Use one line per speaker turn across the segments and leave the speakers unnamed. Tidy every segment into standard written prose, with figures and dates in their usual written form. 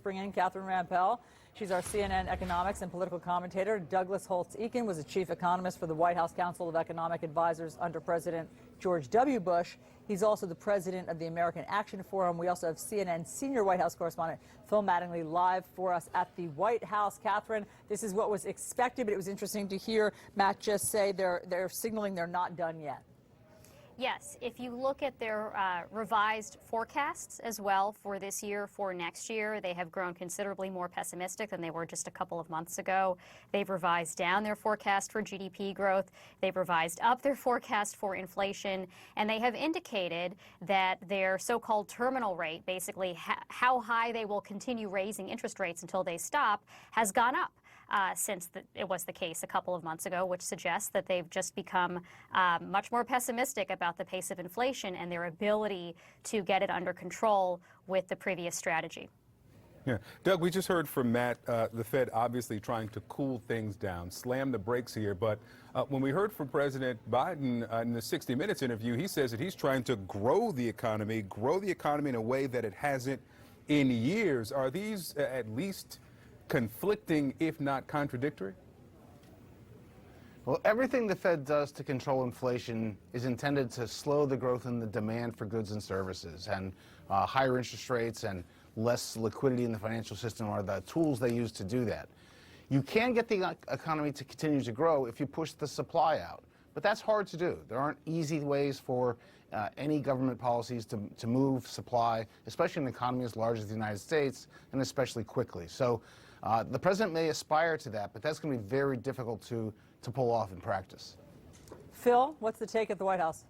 let's bring in Catherine Rampell. She's our CNN economics and political commentator. Douglas Holtz-Eakin was a chief economist for the White House Council of Economic Advisors under President George W. Bush. He's also the president of the American Action Forum. We also have CNN senior White House correspondent Phil Mattingly live for us at the White House. Catherine, this is what was expected, but it was interesting to hear Matt just say they're signaling they're not done yet.
Yes, if you look at their revised forecasts as well for this year, for next year, they have grown considerably more pessimistic than they were just a couple of months ago. They've revised down their forecast for GDP growth. They've revised up their forecast for inflation. And they have indicated that their so-called terminal rate, basically how high they will continue raising interest rates until they stop, has gone up. Since it was the case a couple of months ago, which suggests that they've just become much more pessimistic about the pace of inflation and their ability to get it under control with the previous strategy.
Yeah. Doug, we just heard from Matt, the Fed obviously trying to cool things down, slam the brakes here. But when we heard from President Biden in the 60 Minutes interview, he says that he's trying to grow the economy in a way that it hasn't in years. Are these at least conflicting, if not contradictory?
Well, everything the Fed does to control inflation is intended to slow the growth in the demand for goods and services, and higher interest rates and less liquidity in the financial system are the tools they use to do that. You can get the economy to continue to grow if you push the supply out, but that's hard to do. There aren't easy ways for any government policies to move supply, especially in an economy as large as the United States, and especially quickly. So the president may aspire to that, but that's going to be very difficult to pull off in practice.
Phil, what's the take at the White House?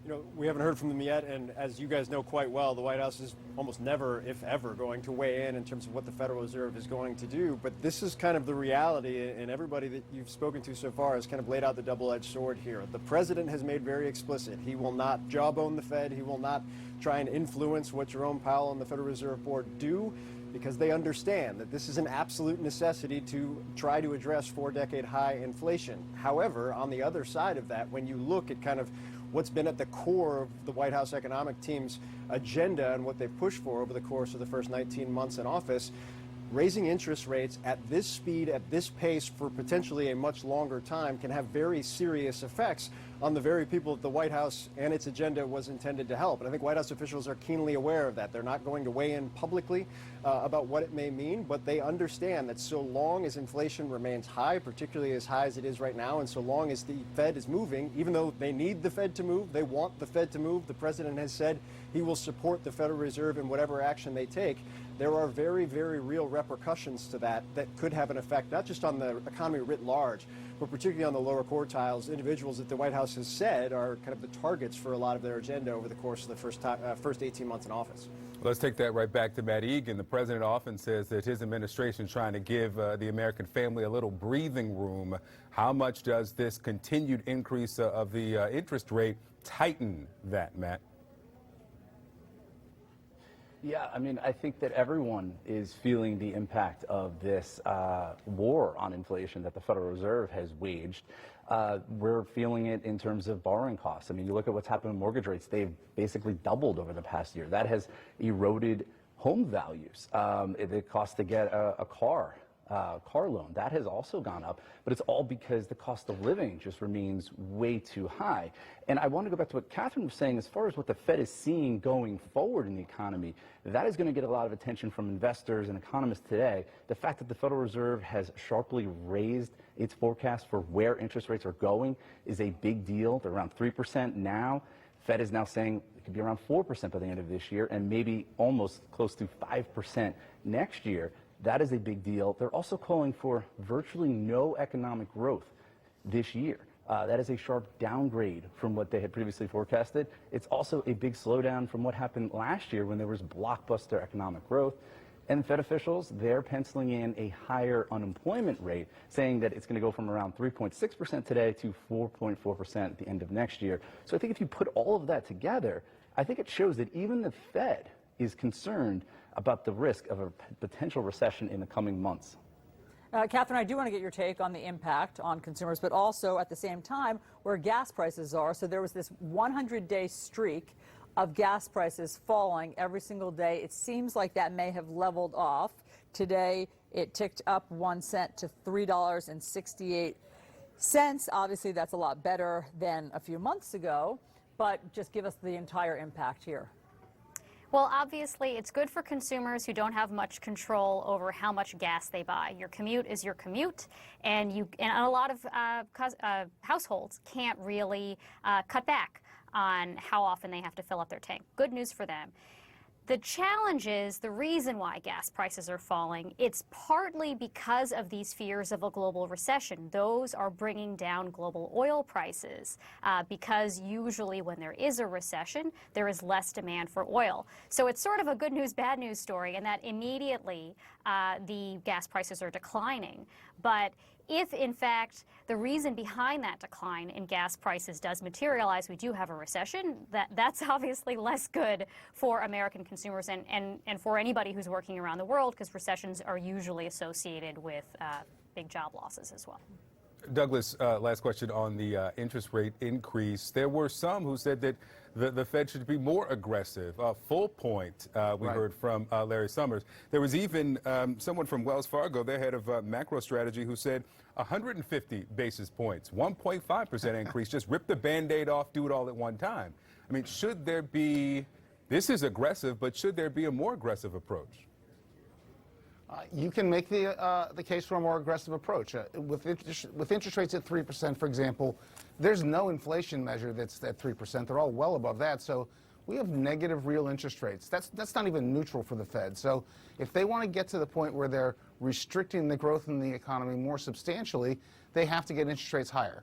You know, we haven't heard from them yet, and as you guys know quite well, the White House is almost never, if ever, going to weigh in terms of what the Federal Reserve is going to do. But this is kind of the reality, and everybody that you've spoken to so far has kind of laid out the double-edged sword here. The president has made very explicit he will not jawbone the Fed. He will not try and influence what Jerome Powell and the Federal Reserve Board do, because they understand that this is an absolute necessity to try to address 4-decade high inflation. However, on the other side of that, when you look at kind of what's been at the core of the White House economic team's agenda and what they've pushed for over the course of the first 19 months in office, raising interest rates at this speed, at this pace for potentially a much longer time can have very serious effects on the very people that the White House and its agenda was intended to help. And I think White House officials are keenly aware of that. They're not going to weigh in publicly about what it may mean, but they understand that so long as inflation remains high, particularly as high as it is right now, and so long as the Fed is moving, even though they need the Fed to move, they want the Fed to move, the president has said he will support the Federal Reserve in whatever action they take. There are very, very real repercussions to that could have an effect, not just on the economy writ large, but particularly on the lower quartiles, individuals that the White House has said are kind of the targets for a lot of their agenda over the course of the first 18 months in office.
Let's take that right back to Matt Egan. The president often says that his administration is trying to give the American family a little breathing room. How much does this continued increase of the interest rate tighten that, Matt?
Yeah, I mean, I think that everyone is feeling the impact of this war on inflation that the Federal Reserve has waged. We're feeling it in terms of borrowing costs. I mean, you look at what's happened with mortgage rates. They've basically doubled over the past year. That has eroded home values. The cost to get a car loan, that has also gone up, but it's all because the cost of living just remains way too high. And I want to go back to what Catherine was saying as far as what the Fed is seeing going forward in the economy. That is going to get a lot of attention from investors and economists today. The fact that the Federal Reserve has sharply raised its forecast for where interest rates are going is a big deal. They're around 3% now. Fed is now saying it could be around 4% by the end of this year and maybe almost close to 5% next year. That is a big deal. They're also calling for virtually no economic growth this year. That is a sharp downgrade from what they had previously forecasted. It's also a big slowdown from what happened last year when there was blockbuster economic growth. And Fed officials, they're penciling in a higher unemployment rate, saying that it's going to go from around 3.6% today to 4.4% at the end of next year. So I think if you put all of that together, I think it shows that even the Fed is concerned about the risk of a potential recession in the coming months.
Catherine, I do want to get your take on the impact on consumers, but also at the same time where gas prices are. So there was this 100-day streak of gas prices falling every single day. It seems like that may have leveled off. Today, it ticked up 1 cent to $3.68. Obviously, that's a lot better than a few months ago, but just give us the entire impact here.
Well, obviously, it's good for consumers who don't have much control over how much gas they buy. Your commute is your commute, and a lot of households can't really cut back on how often they have to fill up their tank. Good news for them. The challenge is the reason why gas prices are falling. It's partly because of these fears of a global recession. Those are bringing down global oil prices because usually when there is a recession, there is less demand for oil. So it's sort of a good news, bad news story, and that immediately the gas prices are declining. But if, in fact, the reason behind that decline in gas prices does materialize, we do have a recession, that's obviously less good for American consumers and for anybody who's working around the world, because recessions are usually associated with big job losses as well.
Douglas, last question on the interest rate increase. There were some who said that the Fed should be more aggressive. Full point, we heard from Larry Summers. There was even someone from Wells Fargo, their head of macro strategy, who said 150 basis points, 1.5% increase, just rip the Band-Aid off, do it all at one time. I mean, should there be, this is aggressive, but should there be a more aggressive approach?
You can make the case for a more aggressive approach. With interest rates at 3%, for example, there's no inflation measure that's at 3%. They're all well above that. So we have negative real interest rates. That's not even neutral for the Fed. So if they want to get to the point where they're restricting the growth in the economy more substantially, they have to get interest rates higher.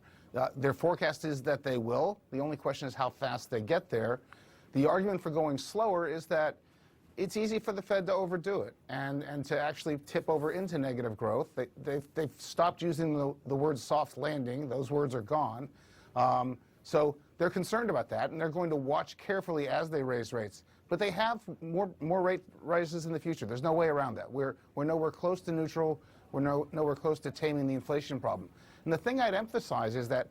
Their forecast is that they will. The only question is how fast they get there. The argument for going slower is that it's easy for the Fed to overdo it and to actually tip over into negative growth. They've stopped using the word soft landing. Those words are gone. So they're concerned about that, and they're going to watch carefully as they raise rates. But they have more rate rises in the future. There's no way around that. We're nowhere close to neutral. We're nowhere close to taming the inflation problem. And the thing I'd emphasize is that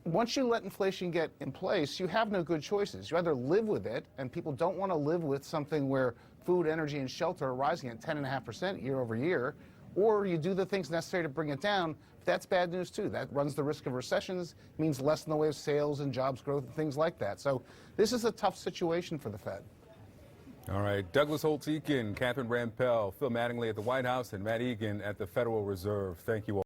once you let inflation get in place, you have no good choices. You either live with it, and people don't want to live with something where food, energy, and shelter are rising at 10.5% year over year, or you do the things necessary to bring it down. That's bad news, too. That runs the risk of recessions, means less in the way of sales and jobs growth and things like that. So this is a tough situation for the Fed.
All right. Douglas Holtz-Eakin, Catherine Rampell, Phil Mattingly at the White House, and Matt Egan at the Federal Reserve. Thank you all.